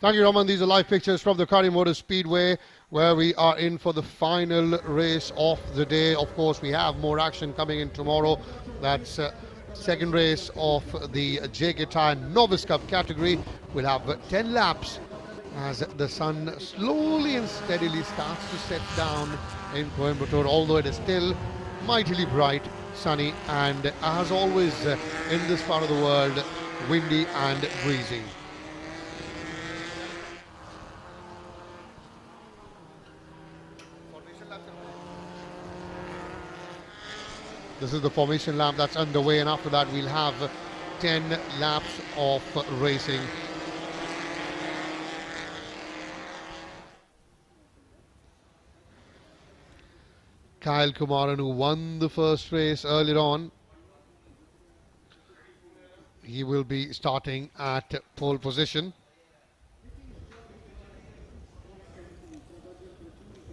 Thank you, Raman. These are live pictures from the Kari Motor Speedway, where we are in for the final race of the day. Of course, we have more action coming in tomorrow. That's second race of the JK Tyre Novice Cup category. We'll have 10 laps as the sun slowly and steadily starts to set down in Coimbatore, although it is still mightily bright, sunny, and as always in this part of the world, windy and breezy. This is the formation lap that's underway, and after that we'll have 10 laps of racing. Kyle Kumaran, who won the first race earlier on, he will be starting at pole position.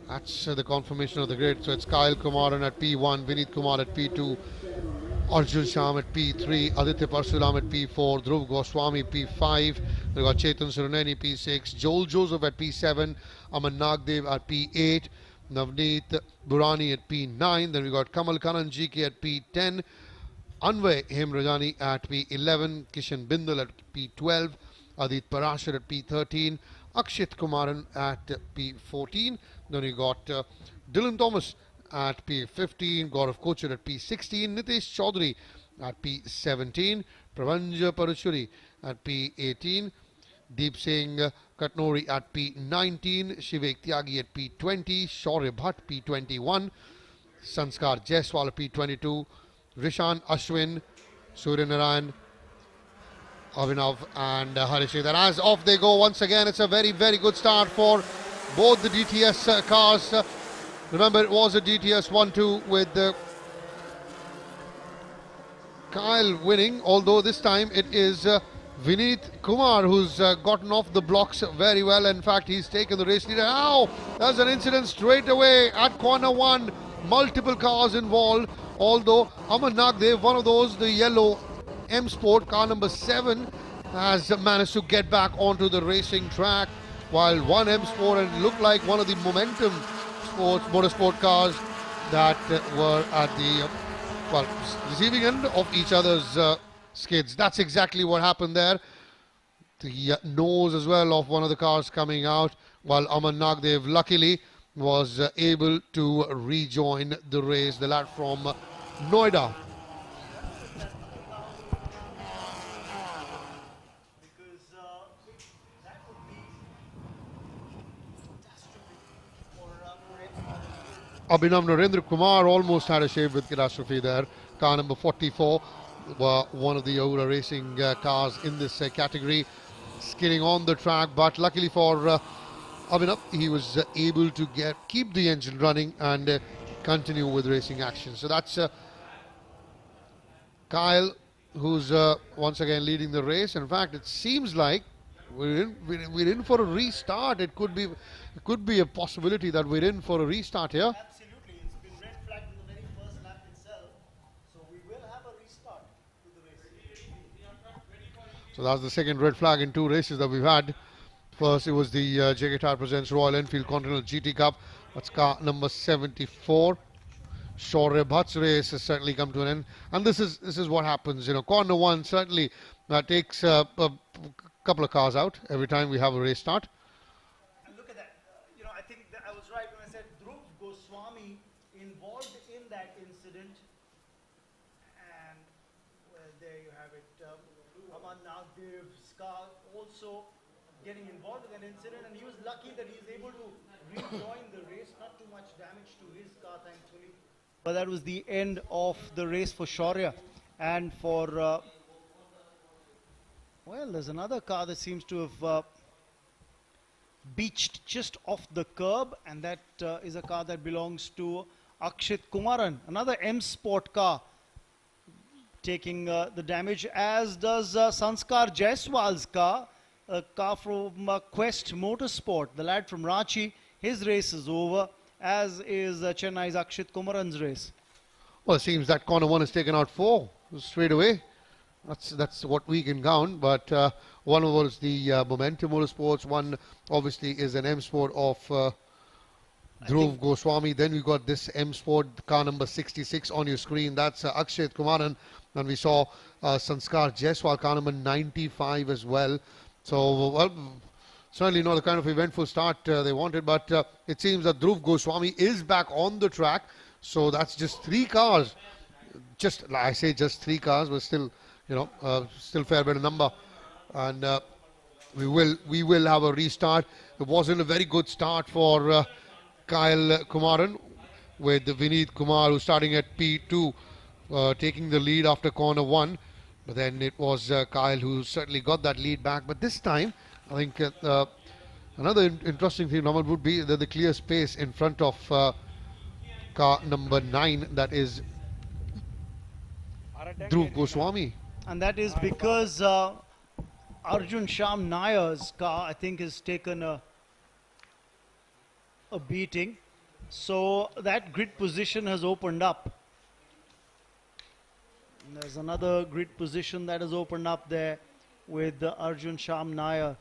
That's the confirmation of the grid. So it's Kyle Kumaran at P1, Vineet Kumar at P2, Arjun Sham at P3, Aditya Parsuram at P4, Dhruv Goswami P5, we've got Chetan Suruneni P6, Joel Joseph at P7, Aman Nagdev at P8, Navneet Burani at P9, then we've got Kamal Kanan GK at P10, Anvay Hemrajani at P11, Kishan Bindal at P12, Adit Parashar at P13, Akshit Kumaran at P14, then we got Dylan Thomas at P15, Gaurav Kochar at P16, Nitesh Chaudhary at P17, Pravanja Parushuri at P18, Deep Singh Katnori at P19, Shivek Tyagi at P20, Shaurya Bhatt P21, Sanskar Jaiswal at P22, Rishan Ashwin, Surya Narayan, Abhinav and Harish. And as off they go once again, it's a very, very good start for both the DTS cars. Remember, it was a DTS 1-2 with Kyle winning, although this time it is Vineet Kumar who's gotten off the blocks very well. In fact, he's taken the race leader. Now, there's an incident straight away at corner 1. Multiple cars involved, although Aman Nagdev, one of those, the yellow M Sport car number 7, has managed to get back onto the racing track, while one M Sport, and looked like one of the Momentum Sports motorsport cars that were at the receiving end of each other's skids. That's exactly what happened there. The nose as well of one of the cars coming out, while Aman Nagdev luckily was able to rejoin the race, the lad from Noida. Abhinav Narendra Kumar almost had a shave with catastrophe there. Car number 44, one of the Oura racing cars in this category, skidding on the track, but luckily for Abhinav, he was able to keep the engine running and continue with racing action. So that's Kyle, who's once again leading the race. In fact, it seems like we're in for a restart. It could be a possibility that we're in for a restart here. Absolutely, it's been red flagged in the very first lap itself, so we will have a restart to the race. So that's the second red flag in 2 races that we've had. First, it was the JK Tyre presents Royal Enfield Continental GT Cup. That's car number 74. Shaurya Bhatt's race has certainly come to an end, and this is what happens. You know, corner 1 certainly takes a couple of cars out every time we have a race start. And look at that. I think that I was right when I said Dhruv Goswami involved in that incident, and well, there you have it. Aman Nagdev's car also getting involved in that incident, and he was lucky that he's able to rejoin the race. Not too much damage to his car, thankfully. But that was the end of the race for Shaurya. And for, well, there's another car that seems to have beached just off the curb, and that is a car that belongs to Akshit Kumaran, another M Sport car, taking the damage, as does Sanskar Jaiswal's car, a car from Quest Motorsport, the lad from Ranchi. His race is over, as is Chennai's Akshit Kumaran's race. Well, it seems that corner 1 has taken out 4 straight away. That's what we can count. But one was the Momentum Motorsports. One obviously is an M Sport of Dhruv Goswami. Then we got this M Sport car number 66 on your screen. That's Akshay Kumaran. And we saw Sanskar Jaiswal car number 95 as well. So, well, certainly not the kind of eventful start they wanted. But it seems that Dhruv Goswami is back on the track. So that's just 3 cars. Just, I say just 3 cars, but still, you know, still fair bit of number. And we will have a restart. It wasn't a very good start for Kyle Kumaran, with Vineet Kumar, who's starting at P2, taking the lead after corner 1. But then it was Kyle who certainly got that lead back. But this time, I think another interesting thing, Norman, would be the clear space in front of car number 9, that is Dhruv Goswami. And that is because Arjun Sham Nayar's car, I think, has taken a beating. So that grid position has opened up. And there's another grid position that has opened up there with Arjun Sham Nayar.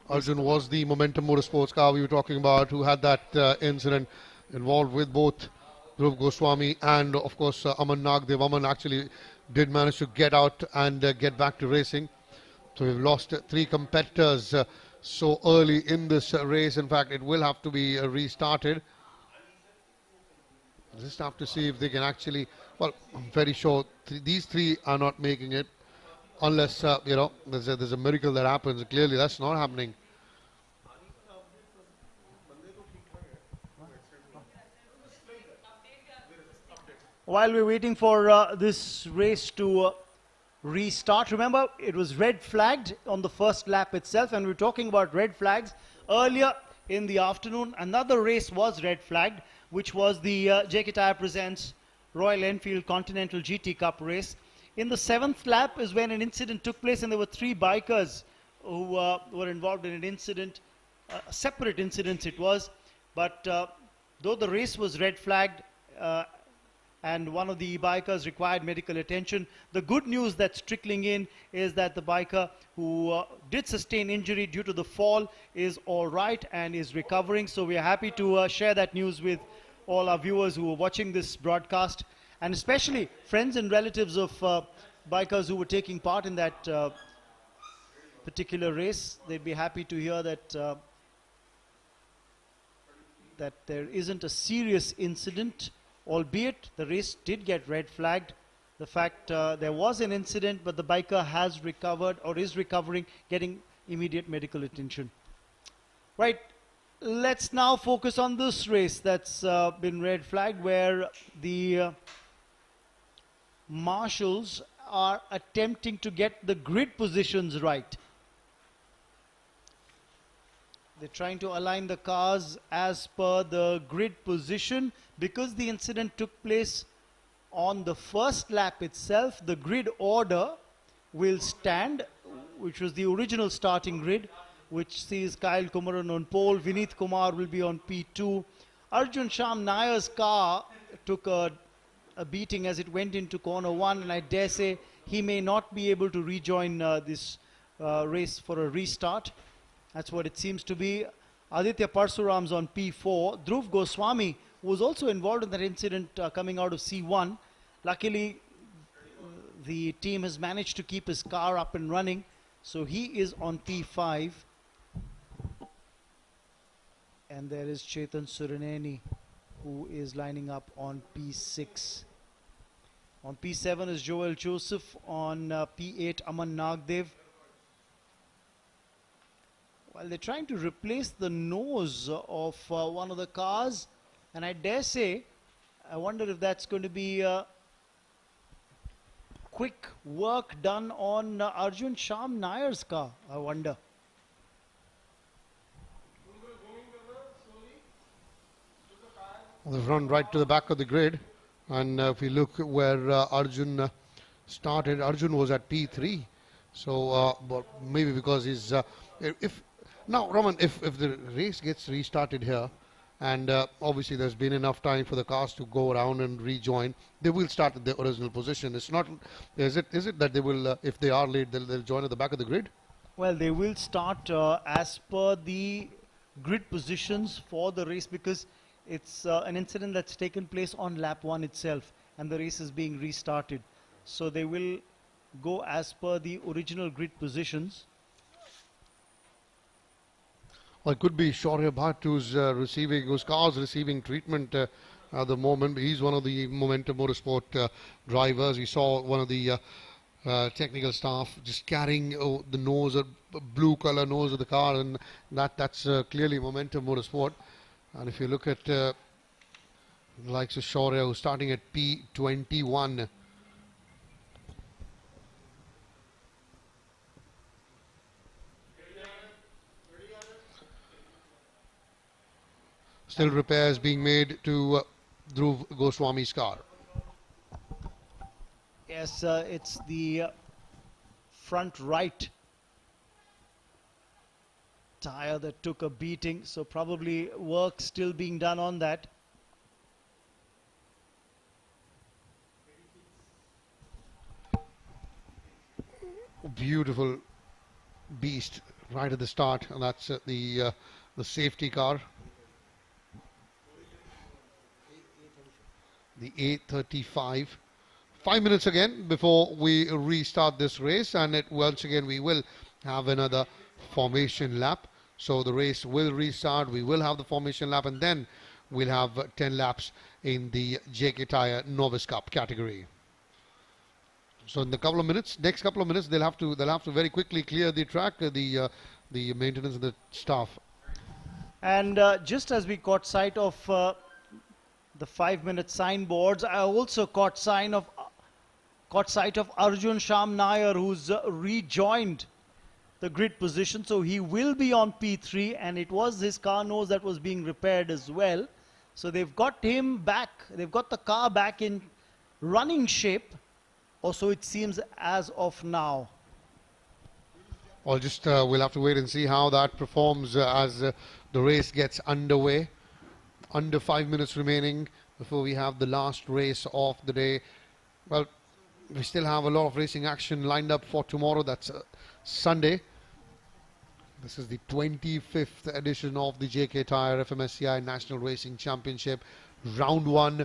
Arjun was the Momentum Motorsports car we were talking about, who had that incident involved with both Dhruv Goswami and, of course, Aman Nagdev. Aman actually did manage to get out and get back to racing. So we've lost 3 competitors so early in this race. In fact, it will have to be restarted. Just have to see if they can actually, well, I'm very sure these 3 are not making it, unless, you know, there's a miracle that happens. Clearly, that's not happening. While we're waiting for this race to restart, remember, it was red flagged on the first lap itself, and we're talking about red flags. Earlier in the afternoon, another race was red flagged, which was the JK Tyre Presents Royal Enfield Continental GT Cup race. In the 7th lap is when an incident took place, and there were 3 bikers who were involved in an incident, separate incidents it was. But though the race was red flagged, and one of the bikers required medical attention, the good news that's trickling in is that the biker who did sustain injury due to the fall is all right and is recovering. So we are happy to share that news with all our viewers who are watching this broadcast, and especially friends and relatives of bikers who were taking part in that particular race. They'd be happy to hear that that there isn't a serious incident, albeit the race did get red flagged. The fact there was an incident, but the biker has recovered or is recovering, getting immediate medical attention. Right, let's now focus on this race that's been red flagged, where the marshals are attempting to get the grid positions right. They're trying to align the cars as per the grid position. Because the incident took place on the first lap itself, the grid order will stand, which was the original starting grid, which sees Kyle Kumaran on pole. Vineet Kumar will be on P2. Arjun Sham Nayar's car took a beating as it went into corner 1, and I dare say he may not be able to rejoin this race for a restart. That's what it seems to be. Aditya Parsuram's on P4. Dhruv Goswami was also involved in that incident coming out of C1. Luckily, the team has managed to keep his car up and running, so he is on P5. And there is Chetan Suraneni, who is lining up on P6. On P7 is Joel Joseph. On P8, Aman Nagdev. While they're trying to replace the nose of one of the cars, and I dare say, I wonder if that's going to be quick work done on Arjun Sham Nayar's car, I wonder. They've run right to the back of the grid, and if we look at where Arjun started, Arjun was at P3. So but maybe because he's if now, Roman, if the race gets restarted here, and obviously there's been enough time for the cars to go around and rejoin. They will start at their original position. It's not, is it that they will, if they are late, they'll join at the back of the grid? Well, they will start as per the grid positions for the race, because it's an incident that's taken place on lap 1 itself, and the race is being restarted. So they will go as per the original grid positions. Well, it could be Shaurya Bhatt whose car's receiving treatment at the moment. He's one of the Momentum Motorsport drivers. We saw one of the technical staff just carrying the nose, a blue color nose of the car, and that's clearly Momentum Motorsport. And if you look at the likes of Shaurya, who's starting at P21. Still repairs being made to Dhruv Goswami's car. Yes, it's the front right tire that took a beating, so probably work still being done on that. Beautiful beast right at the start, and that's the safety car. The A35. 5 minutes again before we restart this race, and once again we will have another formation lap. So the race will restart, we will have the formation lap, and then we'll have 10 laps in the JK Tyre Novice Cup category. So in the couple of minutes, next couple of minutes, they'll have to very quickly clear the track, the maintenance and the staff. And just as we caught sight of the 5-minute signboards, I also caught sight of Arjun Sham Nair, who's rejoined the grid position, so he will be on P3, and it was his car nose that was being repaired as well. So they've got him back, they've got the car back in running shape, or so it seems as of now. Well, just we'll have to wait and see how that performs as the race gets underway. Under 5 minutes remaining before we have the last race of the day. Well, we still have a lot of racing action lined up for tomorrow. That's Sunday. This is the 25th edition of the JK Tyre FMSCI National Racing Championship. Round 1,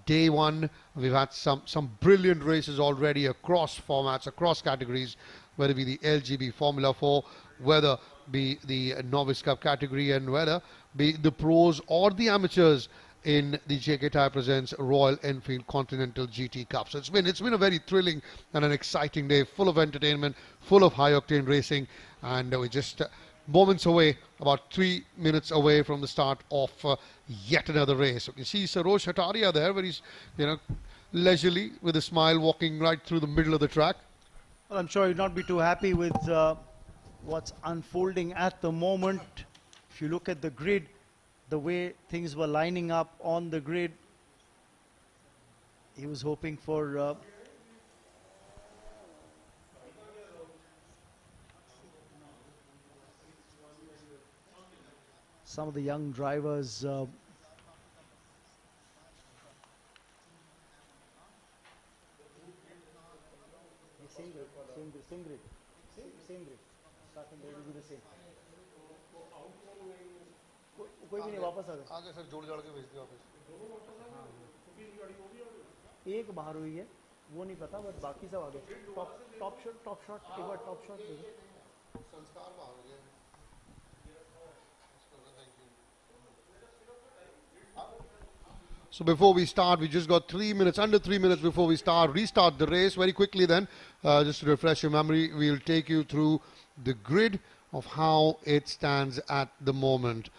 day 1. We've had some brilliant races already across formats, across categories, whether it be the LGB Formula 4, whether be the Novice Cup category, and whether be the pros or the amateurs in the JK Tyre Presents Royal Enfield Continental GT Cup. So it's been a very thrilling and an exciting day, full of entertainment, full of high-octane racing, and we're just moments away, about 3 minutes away from the start of yet another race. You can see Sarosh Hataria there, where he's leisurely with a smile walking right through the middle of the track. Well, I'm sure you'll not be too happy with what's unfolding at the moment. If you look at the grid, the way things were lining up on the grid, he was hoping for some of the young drivers same grid. Starting they will be the same. कोई भी नहीं वापस आ गए आगे sir जोड़ के भेज दिया वापस एक बाहर हुई है वो नहीं पता बट बाकी सब आगे टॉप शॉट एक बार टॉप शॉट संस्कार बाहर हो गया So before we start, we just got 3 minutes, under 3 minutes before we restart the race. Very quickly then, just to refresh your memory, we'll take you through the grid of how it stands at the moment.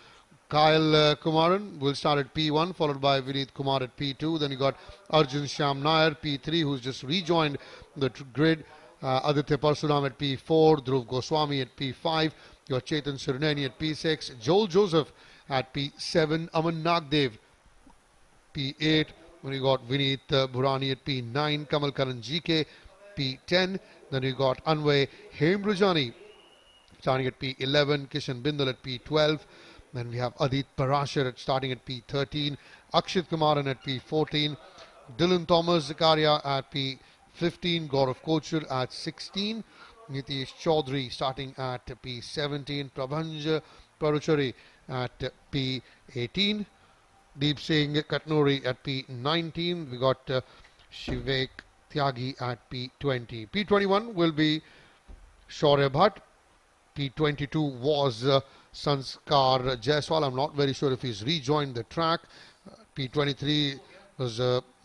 Kyle Kumaran will start at P1, followed by Vineet Kumar at P2. Then you got Arjun Sham Nair, P3, who's just rejoined the grid. Aditya Parsuram at P4, Dhruv Goswami at P5. You got Chetan Surneni at P6, Joel Joseph at P7, Aman Nagdev P8, when you got Vineet Burani at P9, Kamal Karan GK P10, then you got Anvay Hemrajani starting at P11, Kishan Bindal at P12, Then we have Adit Parashar starting at P13, Akshit Kumaran at P14, Dylan Thomas Zakaria at P15, Gaurav Kochur at 16, Nitish Chaudhary starting at P17, Prabhanj Paruchari at P18, Deep Singh Katnori at P19. We got Shivek Tyagi at P20. P21 will be Shaurya Bhatt. P22 was Sanskar Jaiswal. I'm not very sure if he's rejoined the track. P23 was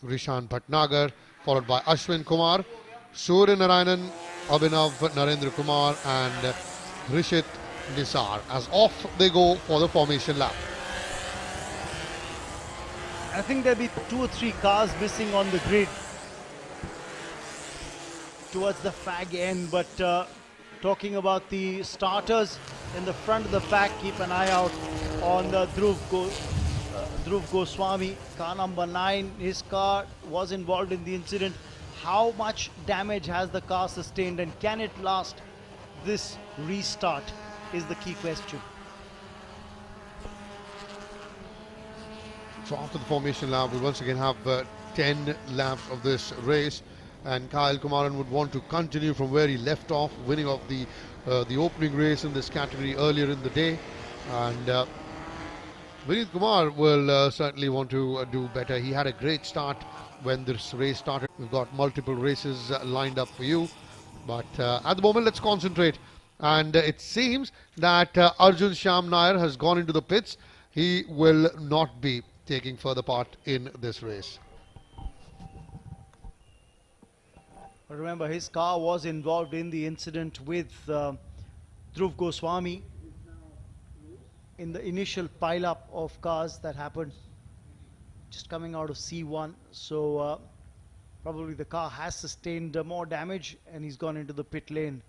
Rishan Bhatnagar, followed by Ashwin Kumar, Surya Narayanan, Abhinav Narendra Kumar, and Rishit Nisar. As off they go for the formation lap. I think there'll be 2 or 3 cars missing on the grid towards the fag end, but talking about the starters in the front of the pack, keep an eye out on Dhruv Goswami, car number 9. His car was involved in the incident. How much damage has the car sustained, and can it last this restart is the key question. So after the formation lap, we once again have 10 laps of this race, and Kyle Kumaran would want to continue from where he left off, winning off the opening race in this category earlier in the day. And Vineet Kumar will certainly want to do better. He had a great start when this race started. We've got multiple races lined up for you, but at the moment let's concentrate. And it seems that Arjun Shyam Nair has gone into the pits. He will not be taking further part in this race. But remember, his car was involved in the incident with Dhruv Goswami in the initial pile-up of cars that happened just coming out of C1. So probably the car has sustained more damage, and he's gone into the pit lane.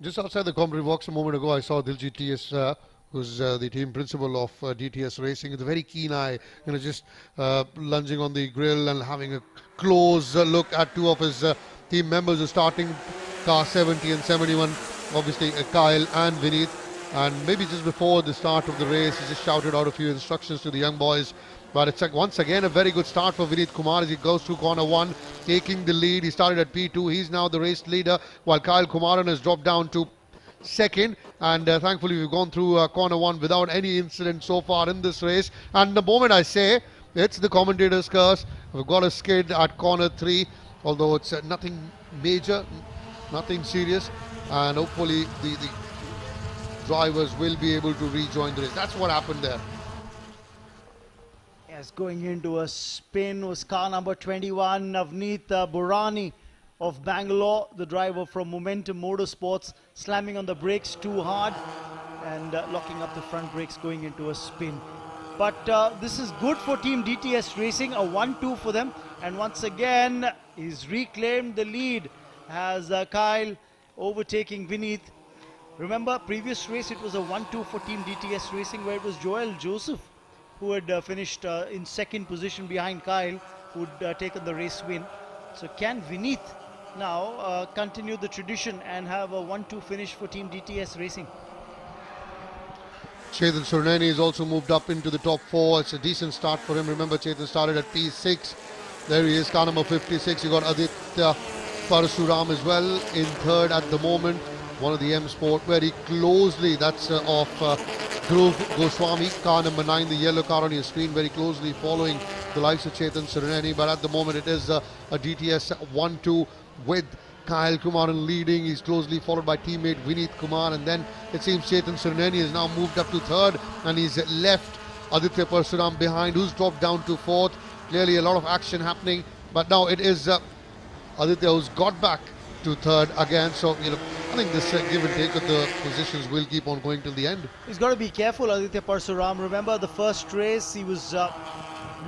Just outside the commentary box a moment ago, I saw Diljit TS, who's the team principal of DTS Racing, with a very keen eye, just lunging on the grill and having a close look at 2 of his team members who are starting car 70 and 71, obviously Kyle and Vineet. And maybe just before the start of the race, he just shouted out a few instructions to the young boys. But it's once again a very good start for Vineet Kumar as he goes through corner 1, taking the lead. He started at P2. He's now the race leader, while Kyle Kumaran has dropped down to second. And thankfully, we've gone through corner 1 without any incident so far in this race. And the moment I say, it's the commentator's curse. We've got a skid at corner 3, although it's nothing major, nothing serious. And hopefully, the drivers will be able to rejoin the race. That's what happened there. Yes, going into a spin was car number 21, Navneet Burani of Bangalore, the driver from Momentum Motorsports, slamming on the brakes too hard and locking up the front brakes going into a spin. But this is good for Team DTS Racing, a 1-2 for them. And once again, he's reclaimed the lead as Kyle overtaking Vineet. Remember, previous race, it was a 1-2 for Team DTS Racing, where it was Joel Joseph who had finished in second position behind Kyle, who had taken the race win. So can Vineet now continue the tradition and have a 1-2 finish for Team DTS Racing? Chetan Surnani has also moved up into the top 4. It's a decent start for him. Remember, Chetan started at P6. There he is, car number 56. You got Aditya Parasuram as well in third at the moment. One of the M Sport very closely. That's of Dhruv Goswami, car number 9, the yellow car on your screen, very closely following the likes of Chetan Surnani. But at the moment, it is a DTS 1-2 with Kyle Kumaran leading. He's closely followed by teammate Vineet Kumar, and then it seems Chetan Surnani has now moved up to third, and he's left Aditya Parasuram behind, who's dropped down to fourth. Clearly a lot of action happening, but now it is Aditya who's got back to third again. So I think this give and take of the positions will keep on going till the end. He's got to be careful, Aditya Parasuram. Remember the first race, he was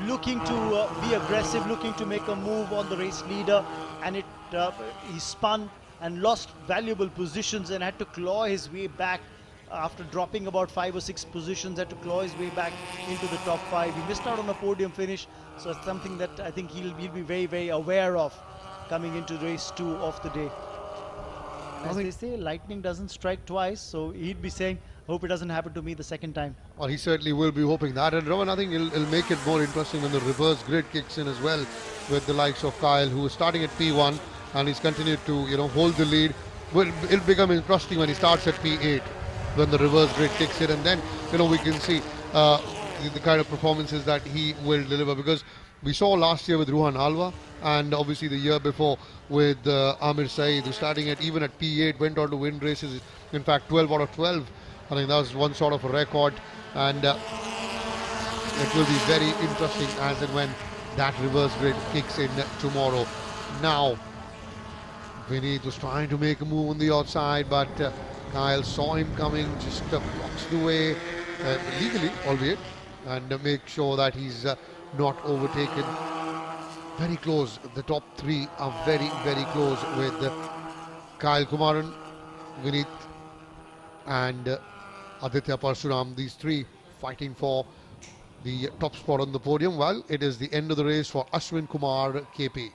looking to be aggressive, looking to make a move on the race leader, and he spun and lost valuable positions and had to claw his way back after dropping about 5 or 6 positions, had to claw his way back into the top 5. He missed out on a podium finish, so it's something that I think he'll be very, very aware of coming into race 2 of the day. As they say, lightning doesn't strike twice, so he'd be saying, hope it doesn't happen to me the second time. Well, he certainly will be hoping that. And Rowan, I think it'll make it more interesting when the reverse grid kicks in as well, with the likes of Kyle, who is starting at P1 and he's continued to hold the lead. Well, it'll become interesting when he starts at P8, when the reverse grid kicks in, and then we can see the kind of performances that he will deliver, because we saw last year with Ruhan Alva, and obviously the year before with Amir Saeed, who starting even at P8 went on to win races. In fact, 12 out of 12. I think that was one sort of a record, and it will be very interesting as and when that reverse grid kicks in tomorrow. Now, Vineet was trying to make a move on the outside, but Kyle saw him coming, just boxed away, legally albeit, and make sure that he's not overtaken. Very close. The top three are very, very close, with Kyle Kumaran, Vineet, and Aditya Parsuram. These three fighting for the top spot on the podium. Well, it is the end of the race for Ashwin Kumar KP.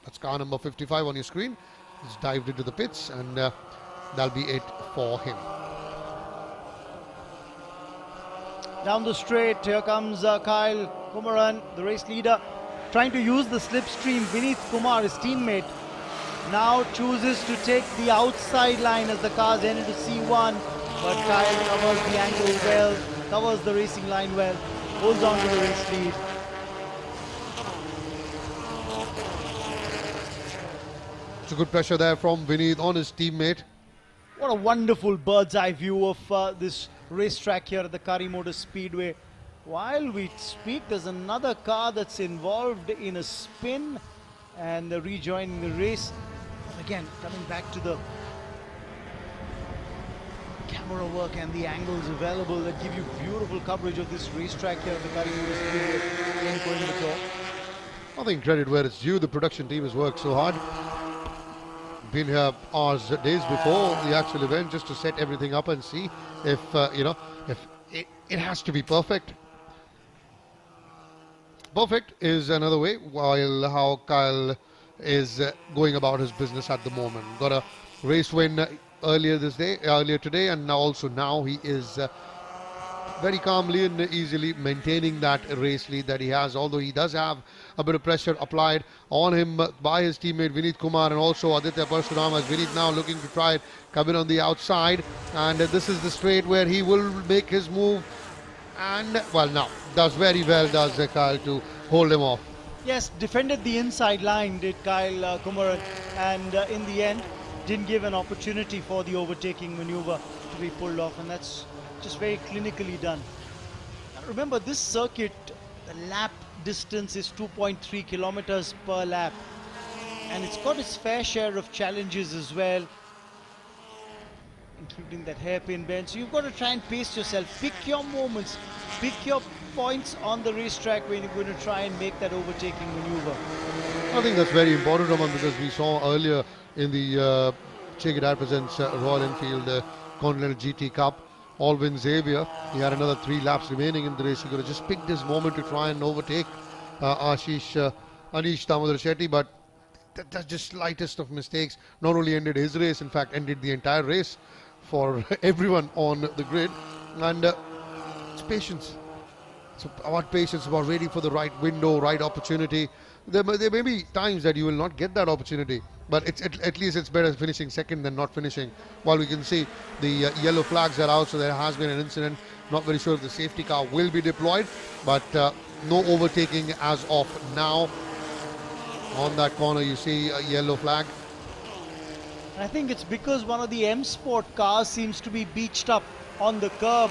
That's car number 55 on your screen. He's dived into the pits, and that'll be it for him. Down the straight, here comes Kyle Kumaran, the race leader, trying to use the slipstream. Vineet Kumar, his teammate, now chooses to take the outside line as the cars enter to C1, but Kyle covers the angle well, covers the racing line well, holds on to the race lead. It's a good pressure there from Vineet on his teammate. What a wonderful bird's eye view of this racetrack here at the Kari Motor Speedway. While we speak, there's another car that's involved in a spin and rejoining the race. Again, coming back to the camera work and the angles available that give you beautiful coverage of this racetrack here at the Kari Motor Speedway in Coimbatore. I think credit where it's due. The production team has worked so hard. Been here hours, days before the actual event, just to set everything up and see if if it has to be perfect. Perfect is another way, while how Kyle is going about his business at the moment. Got a race win earlier today, and now he is very calmly and easily maintaining that race lead that he has, although he does have a bit of pressure applied on him by his teammate Vineet Kumar and also Aditya Parsuram, as Vineet now looking to try and come in on the outside, and this is the straight where he will make his move, and well, now does very well, does Kyle, to hold him off. Yes, defended the inside line, did Kyle Kumaran, and in the end didn't give an opportunity for the overtaking maneuver to be pulled off, and that's just very clinically done. And remember, this circuit, the lap distance is 2.3 kilometers per lap, and it's got its fair share of challenges as well, including that hairpin bend. So you've got to try and pace yourself, pick your moments, pick your points on the racetrack when you're going to try and make that overtaking maneuver. I think that's very important, Roman, because we saw earlier in the Che Guidare presents Royal Enfield Continental GT Cup, Alvin Xavier, he had another 3 laps remaining in the race. He could have just picked his moment to try and overtake Anish Damodar Shetty, but that's just slightest of mistakes. Not only ended his race, in fact ended the entire race for everyone on the grid. And it's patience. It's about patience, about waiting for the right window, right opportunity. There may be times that you will not get that opportunity, but at least it's better finishing second than not finishing. While we can see the yellow flags are out, so there has been an incident. Not very sure if the safety car will be deployed, but no overtaking as of now. On that corner you see a yellow flag. I think it's because one of the M Sport cars seems to be beached up on the curb,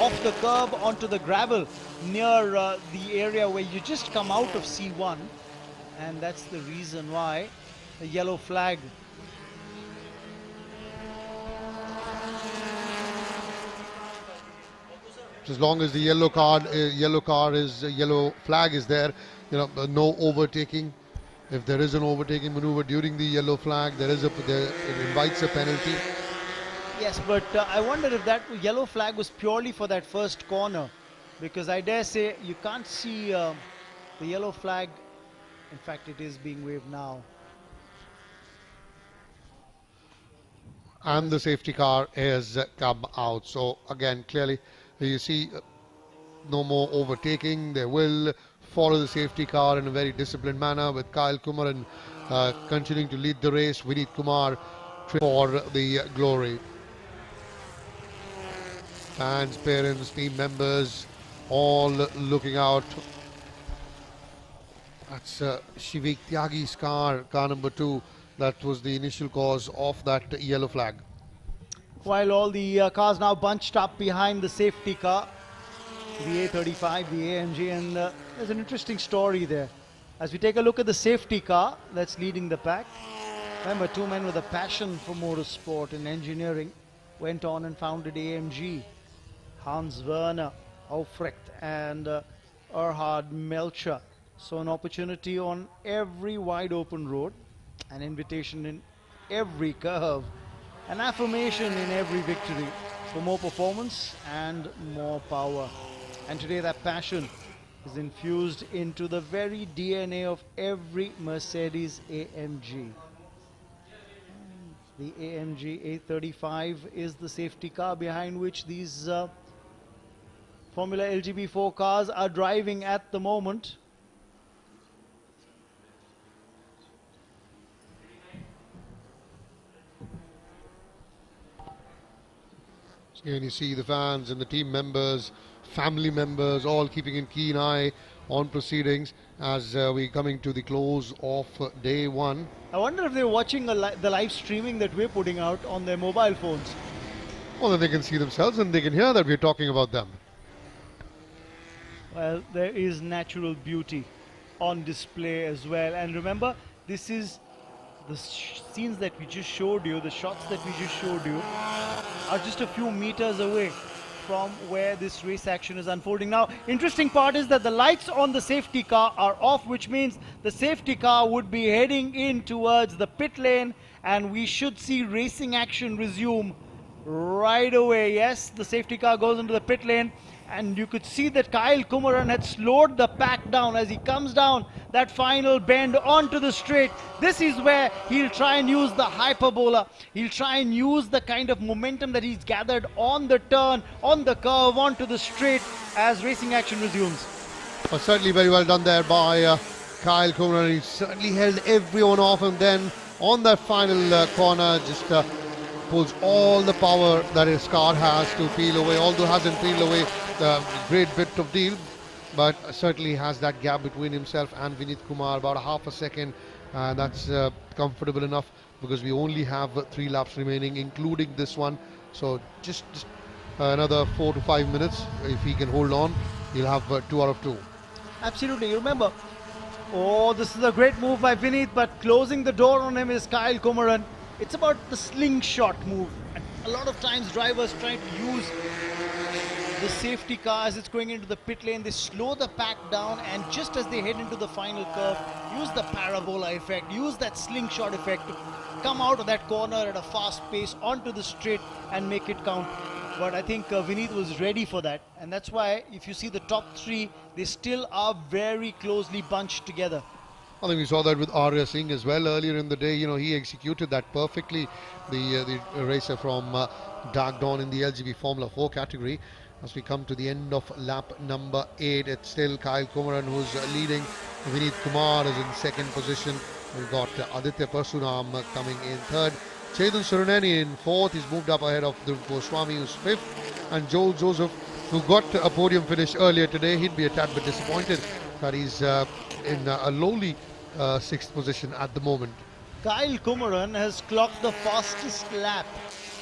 off the curb onto the gravel near the area where you just come out of C1, and that's the reason why the yellow flag. As long as the yellow flag is there, no overtaking. If there is an overtaking maneuver during the yellow flag, it invites a penalty. Yes, but I wonder if that yellow flag was purely for that first corner, because I dare say you can't see the yellow flag. In fact, it is being waved now. and the safety car has come out. So again, clearly you see no more overtaking. They will follow the safety car in a very disciplined manner, with Kyle Kumaran continuing to lead the race. Vineet Kumar for the glory. Fans, parents, team members, all looking out. That's Shivik Tyagi's car number 2. That was the initial cause of that yellow flag. While all the cars now bunched up behind the safety car, the A35, the AMG, and there's an interesting story there. As we take a look at the safety car that's leading the pack, remember, two men with a passion for motorsport and engineering went on and founded AMG. Hans Werner, Aufrecht, and Erhard Melcher. So an opportunity on every wide open road, an invitation in every curve, an affirmation in every victory for more performance and more power. And today that passion is infused into the very DNA of every Mercedes AMG. The AMG A35 is the safety car behind which these Formula LGB4 cars are driving at the moment. And you see the fans and the team members, family members, all keeping a keen eye on proceedings as we're coming to the close of day 1. I wonder if they're watching the live streaming that we're putting out on their mobile phones. Well, then they can see themselves and they can hear that we're talking about them. Well, there is natural beauty on display as well. And remember, this is the scenes that we just showed you, the shots that we just showed you, are just a few meters away from where this race action is unfolding. Now, interesting part is that the lights on the safety car are off, which means the safety car would be heading in towards the pit lane, and we should see racing action resume right away. Yes, the safety car goes into the pit lane, and you could see that Kyle Kumaran had slowed the pack down as he comes down that final bend onto the straight. This is where he'll try and use the hyperbola. He'll try and use the kind of momentum that he's gathered on the turn, on the curve, onto the straight as racing action resumes. Well, certainly very well done there by Kyle Kumaran. He certainly held everyone off, and then on that final corner just pulls all the power that his car has to peel away, although hasn't peeled away the great bit of deal, but certainly has that gap between himself and Vineet Kumar, about a half a second. That's comfortable enough because we only have 3 laps remaining, including this one. So just another 4 to 5 minutes. If he can hold on, he'll have 2 out of 2. Absolutely. Remember, oh, this is a great move by Vineet, but closing the door on him is Kyle Kumaran. It's about the slingshot move. And a lot of times drivers try to use the safety car as it's going into the pit lane. They slow the pack down, and just as they head into the final curve, use the parabola effect, use that slingshot effect to come out of that corner at a fast pace onto the straight and make it count. But I think Vineet was ready for that, and that's why if you see the top 3, they still are very closely bunched together. I think we saw that with Arya Singh as well earlier in the day. You know, he executed that perfectly, the racer from Dark Dawn in the LGB Formula 4 category. As we come to the end of lap number 8, it's still Kyle Kumaran who's leading. Vineet Kumar is in second position. We've got Aditya Parsunam coming in third. Chetan Suruneni in fourth. He's moved up ahead of Dhruv Goswami, who's fifth. And Joel Joseph, who got a podium finish earlier today. He'd be a tad bit disappointed that he's in a lowly 6th position at the moment. Kyle Kumaran has clocked the fastest lap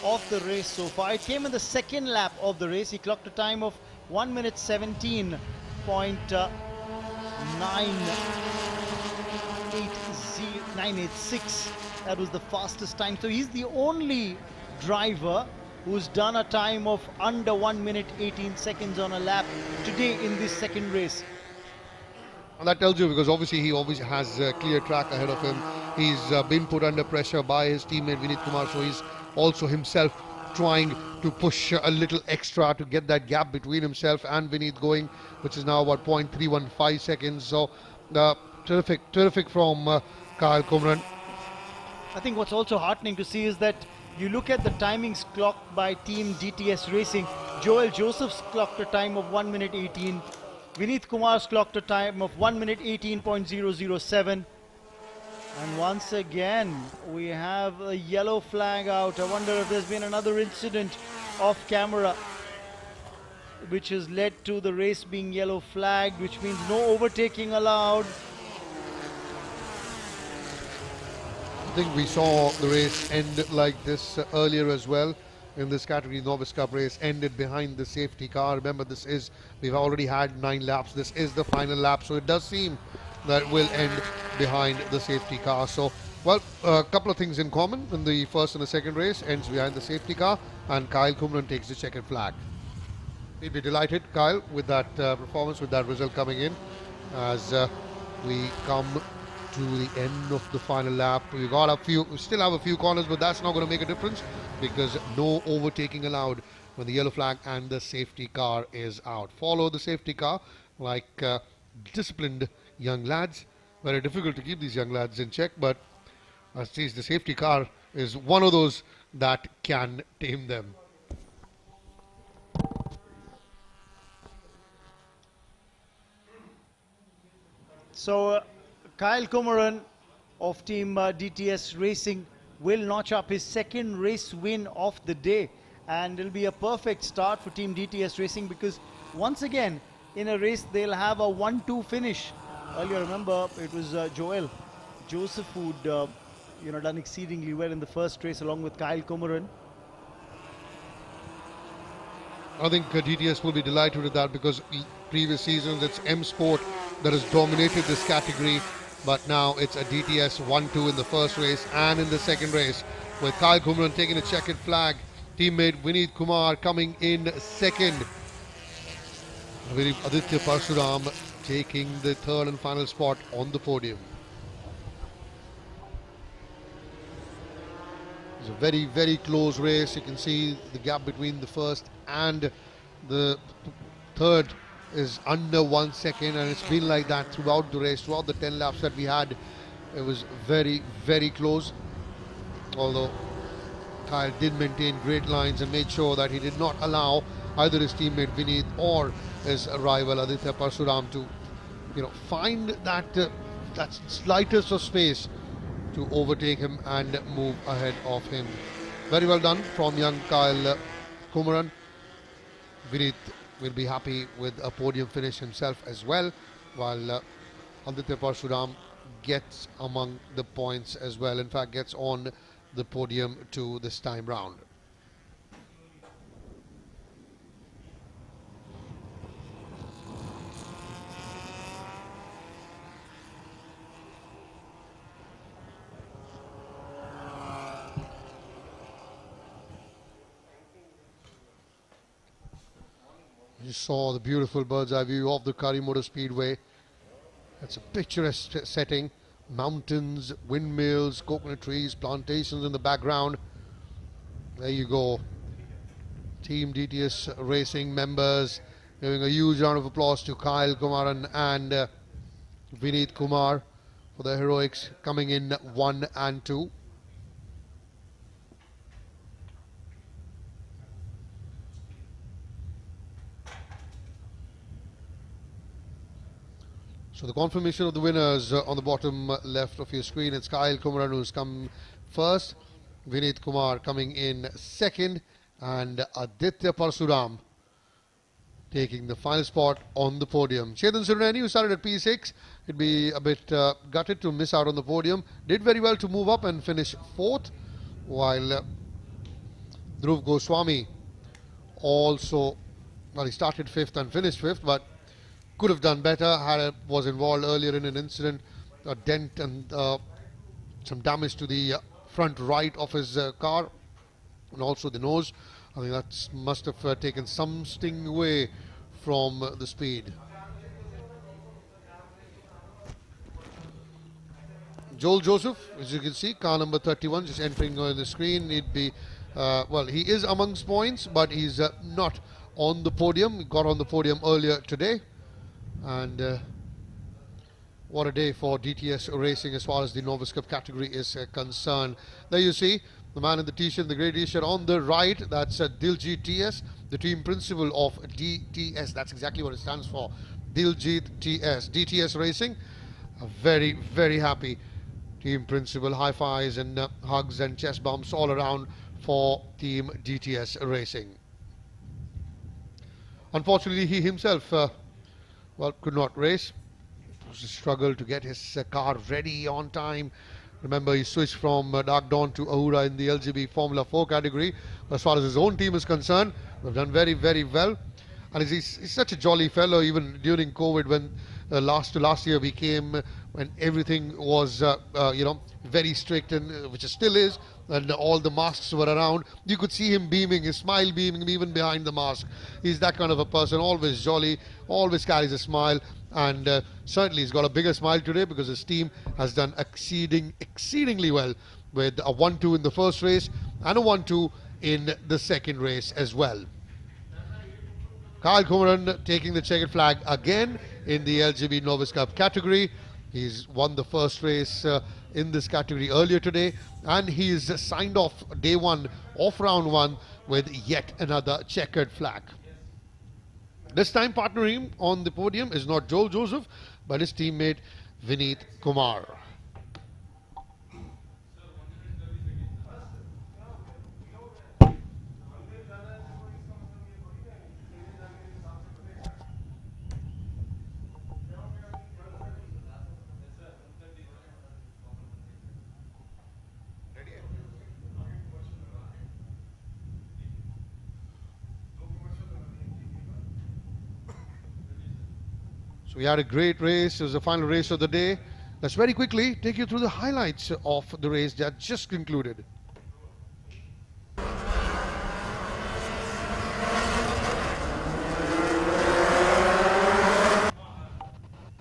of the race so far. It came in the second lap of the race. He clocked a time of 1 minute 17.986. That was the fastest time. So he's the only driver who's done a time of under 1 minute 18 seconds on a lap today in this second race. And that tells you, because obviously he always has a clear track ahead of him. He's been put under pressure by his teammate Vineet Kumar, so he's also himself trying to push a little extra to get that gap between himself and Vineet going, which is now about 0.315 seconds. So terrific from Kyle Kumaran. I think what's also heartening to see is that you look at the timings clocked by Team DTS Racing. Joel Joseph's clocked a time of 1 minute 18. Vineet Kumar's clocked a time of 1 minute 18.007. And once again, we have a yellow flag out. I wonder if there's been another incident off camera which has led to the race being yellow flagged, which means no overtaking allowed. I think we saw the race end like this earlier as well. In this category, Novice Cup race ended behind the safety car. Remember, we've already had 9 laps. This is the final lap, so it does seem that it will end behind the safety car. So, well, a couple of things in common in the first and the second race. Ends behind the safety car, and Kyle Kumran takes the checkered flag. We'd be delighted, Kyle, with that performance, with that result coming in, as we come to the end of the final lap. We still have a few corners, but that's not going to make a difference because no overtaking allowed when the yellow flag and the safety car is out. Follow the safety car like disciplined young lads. Very difficult to keep these young lads in check, but at least the safety car is one of those that can tame them. So Kyle Kumaran of Team DTS Racing will notch up his second race win of the day, and it'll be a perfect start for Team DTS Racing because once again in a race they'll have a 1-2 finish. Earlier, remember, it was Joel Joseph who'd done exceedingly well in the first race along with Kyle Kumaran. I think DTS will be delighted with that because previous seasons it's M Sport that has dominated this category, but now it's a DTS 1-2 in the first race and in the second race, with Kyle Kumran taking a checkered flag, teammate Vineet Kumar coming in second, Aditya Parsuram taking the third and final spot on the podium. It's a very, very close race. You can see the gap between the first and the third is under 1 second, and it's been like that throughout the race, throughout the 10 laps that we had. It was very, very close, although Kyle did maintain great lines and made sure that he did not allow either his teammate Vineet or his rival Aditya Parsuram to find that slightest of space to overtake him and move ahead of him. Very well done from young Kyle Kumaran. Vineet will be happy with a podium finish himself as well, while Aditya Parsuram gets among the points as well. In fact, gets on the podium too this time round. You saw the beautiful bird's eye view of the Kari Motor Speedway. It's a picturesque setting. Mountains, windmills, coconut trees, plantations in the background. There you go. Team DTS Racing members giving a huge round of applause to Kyle Kumaran and Vineet Kumar for their heroics, coming in 1 and 2. So the confirmation of the winners on the bottom left of your screen. It's Kyle Kumaran who's come first, Vineet Kumar coming in second, and Aditya Parsuram taking the final spot on the podium. Chetan Surani, who started at P6, he'd be a bit gutted to miss out on the podium. Did very well to move up and finish 4th, while Dhruv Goswami also, well, he started 5th and finished 5th, but could have done better. Was involved earlier in an incident, a dent and some damage to the front right of his car and also the nose. I think that must have taken some sting away from the speed. Joel Joseph, as you can see, car number 31 just entering on the screen. He'd be, well, he is amongst points, but he's not on the podium. He got on the podium earlier today. And what a day for DTS Racing as far as the Novice Cup category is concerned. There you see the man in the t-shirt, the grey t-shirt on the right, that's Diljit TS, the team principal of DTS. That's exactly what it stands for, Diljit TS, DTS Racing. A very, very happy team principal. High fives and hugs and chest bumps all around for team DTS Racing. Unfortunately, he himself, could not race. It was a struggle to get his car ready on time. Remember, he switched from Dark Dawn to Ahura in the LGB Formula 4 category. As far as his own team is concerned, they've done very, very well. And he's such a jolly fellow, even during COVID, when last year we came, when everything was, very strict, and which it still is, and all the masks were around. You could see him beaming, his smile beaming even behind the mask. He's that kind of a person, always jolly, always carries a smile. And certainly he's got a bigger smile today because his team has done exceedingly well, with a 1-2 in the first race and a 1-2 in the second race as well. Kyle Kumaran taking the checkered flag again in the LGB Novice Cup category. He's won the first race in this category earlier today, and he's signed off day one of round one with yet another checkered flag. This time partnering on the podium is not Joel Joseph, but his teammate Vineet Kumar. So we had a great race. It was the final race of the day. Let's very quickly take you through the highlights of the race that just concluded.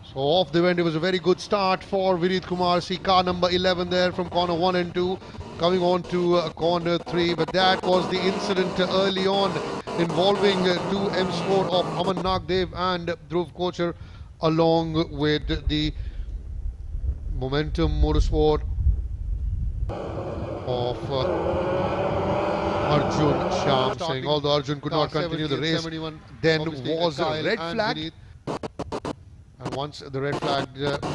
So off they went. It was a very good start for Vineet Kumar. See car number 11 there from corner 1 and 2 coming on to corner 3. But that was the incident early on involving 2M Sport of Aman Nagdev and Dhruv Kochar, along with the Momentum Motorsport of Arjun Shyam Singh. Although Arjun could not continue the race, then was a red flag. And once the red flag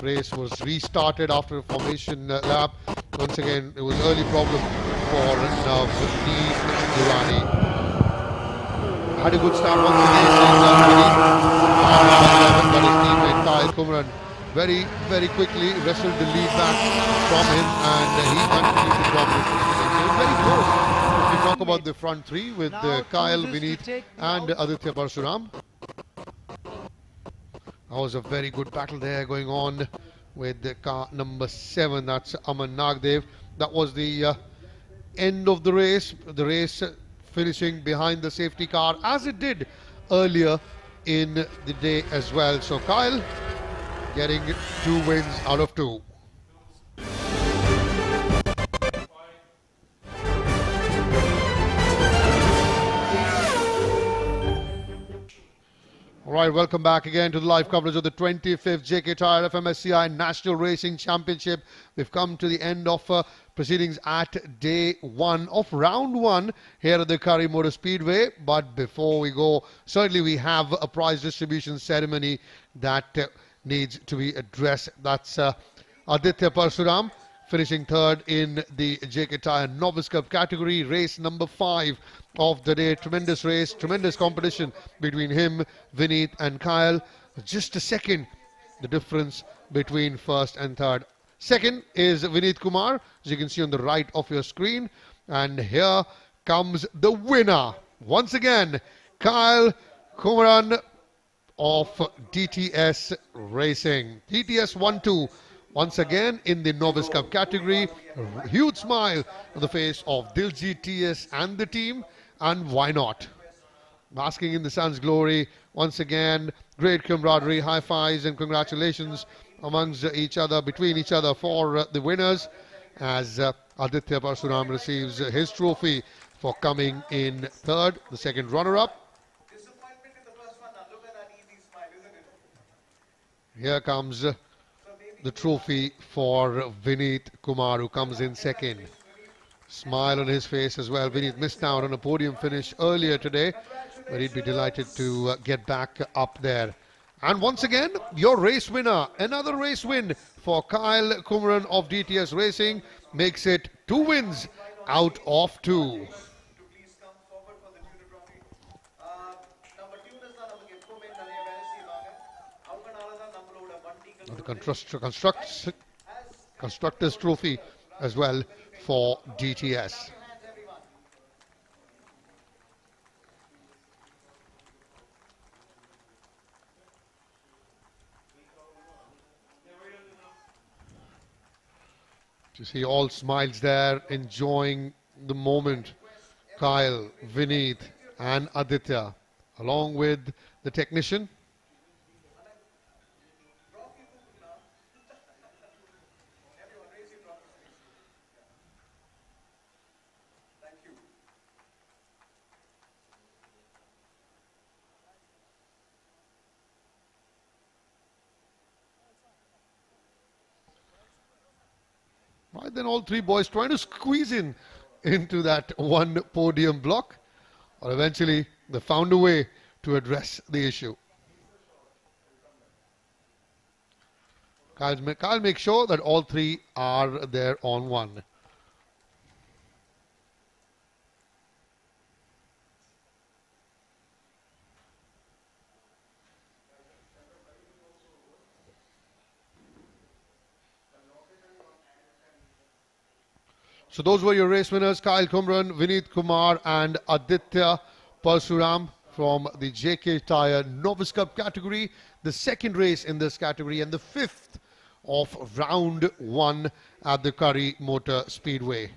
race was restarted after a formation lap, once again it was early problem for Navneet Durrani. Had a good start once again, but his teammate Kyle Kumaran very, very quickly wrestled the lead back from him, and he continued to dominate. So it was very close. If we talk about the front three with Kyle, Vineet and Aditya Parsuram. That was a very good battle there going on with the car number 7, that's Aman Nagdev. That was the end of the race finishing behind the safety car, as it did earlier in the day as well. So Kyle getting 2 wins out of 2. Alright, welcome back again to the live coverage of the 25th JK Tyre FMSCI National Racing Championship. We've come to the end of proceedings at day 1 of round 1 here at the Kari Motor Speedway. But before we go, certainly we have a prize distribution ceremony that needs to be addressed. That's Aditya Parsuram finishing 3rd in the JK Tyre Novice Cup category, race number 5 of the day. Tremendous race, tremendous competition between him, Vineet and Kyle. Just a second, the difference between 1st and 3rd. 2nd is Vineet Kumar, as you can see on the right of your screen. And here comes the winner. Once again, Kyle Kumaran of DTS Racing. DTS 1-2. Once again in the Novice Cup category. A huge smile on the face of Diljit TS and the team. And why not? Basking in the sun's glory. Once again, great camaraderie, high fives and congratulations amongst each other, between each other for the winners, as Aditya Parsuram receives his trophy for coming in 3rd, the 2nd runner-up. Disappointment in the first one. Now look at that easy smile, isn't it? Here comes the trophy for Vineet Kumar, who comes in 2nd. Smile on his face as well. Vineet missed out on a podium finish earlier today, but he'd be delighted to get back up there. And once again, your race winner, another race win for Kyle Kumaran of DTS Racing, makes it 2 wins out of 2. The Constructors Trophy as well for DTS. You see all smiles there, enjoying the moment. Kyle, Vineet and Aditya, along with the technician. Right, then all 3 boys trying to squeeze into that one podium block, or eventually they found a way to address the issue. Kyle makes sure that all 3 are there on one. So those were your race winners, Kyle Kumaran, Vineet Kumar and Aditya Parsuram from the JK Tyre Novice Cup category, the second race in this category and the 5th of round 1 at the Kari Motor Speedway.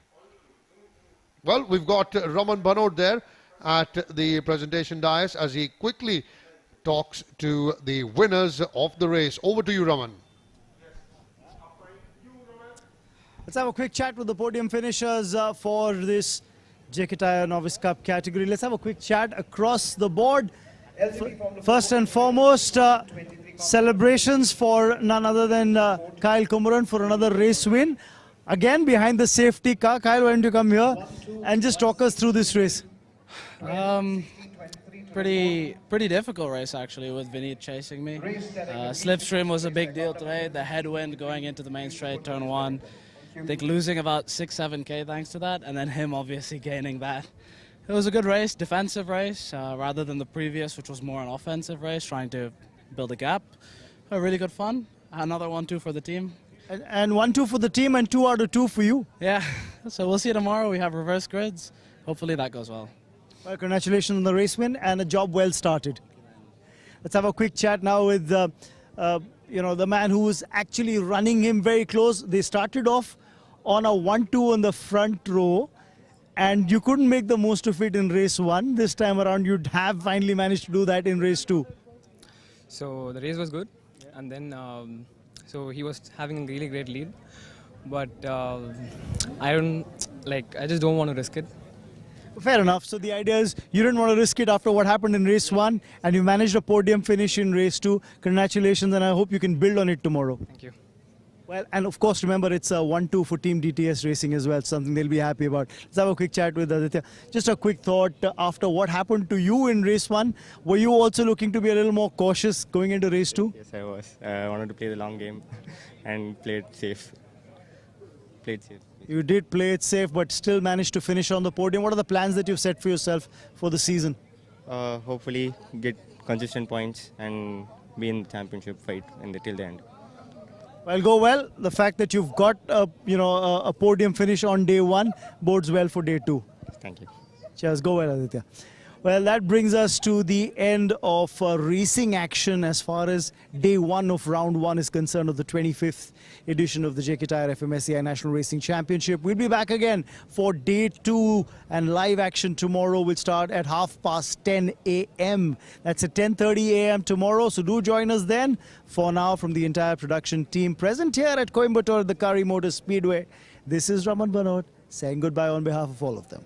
Well, we've got Raman Banod there at the presentation dais as he quickly talks to the winners of the race. Over to you, Raman. Let's have a quick chat with the podium finishers for this JK Tyre Novice Cup category. Let's have a quick chat across the board. First and foremost, celebrations for none other than Kyle Kumaran for another race win. Again, behind the safety car. Kyle, why don't you come here and just talk us through this race? Pretty difficult race actually with Vineet chasing me. Slipstream was a big deal today. The headwind going into the main straight, turn 1. I think losing about 6-7K thanks to that, and then him obviously gaining that. It was a good race, defensive race, rather than the previous, which was more an offensive race, trying to build a gap. A really good fun. Another 1-2 for the team. And 1-2 for the team and 2 out of 2 for you. Yeah, so we'll see you tomorrow. We have reverse grids. Hopefully that goes well. Well, congratulations on the race win and a job well started. Let's have a quick chat now with the man who was actually running him very close. They started off on a 1-2 on the front row, and you couldn't make the most of it in race 1. This time around, you'd have finally managed to do that in race 2. So the race was good, and then so he was having a really great lead, but I just don't want to risk it. Fair enough. So the idea is you didn't want to risk it after what happened in race 1, and you managed a podium finish in race 2. Congratulations, and I hope you can build on it tomorrow. Thank you. Well, and of course, remember, it's a 1-2 for Team DTS Racing as well, something they'll be happy about. Let's have a quick chat with Aditya. Just a quick thought, after what happened to you in race 1, were you also looking to be a little more cautious going into race 2? Yes, I was. I wanted to play the long game and play it safe. Played safe. You did play it safe, but still managed to finish on the podium. What are the plans that you've set for yourself for the season? Hopefully get consistent points and be in the championship fight till the end. Well, go well. The fact that you've got a podium finish on day 1 bodes well for day 2. Thank you. Cheers. Go well, Aditya. Well, that brings us to the end of racing action as far as day 1 of round 1 is concerned of the 25th edition of the JK Tyre FMSCI National Racing Championship. We'll be back again for day 2, and live action tomorrow will start at 10:30 a.m. That's at 10:30 a.m. tomorrow, so do join us then. For now, from the entire production team present here at Coimbatore at the Kari Motor Speedway, this is Raman Banod saying goodbye on behalf of all of them.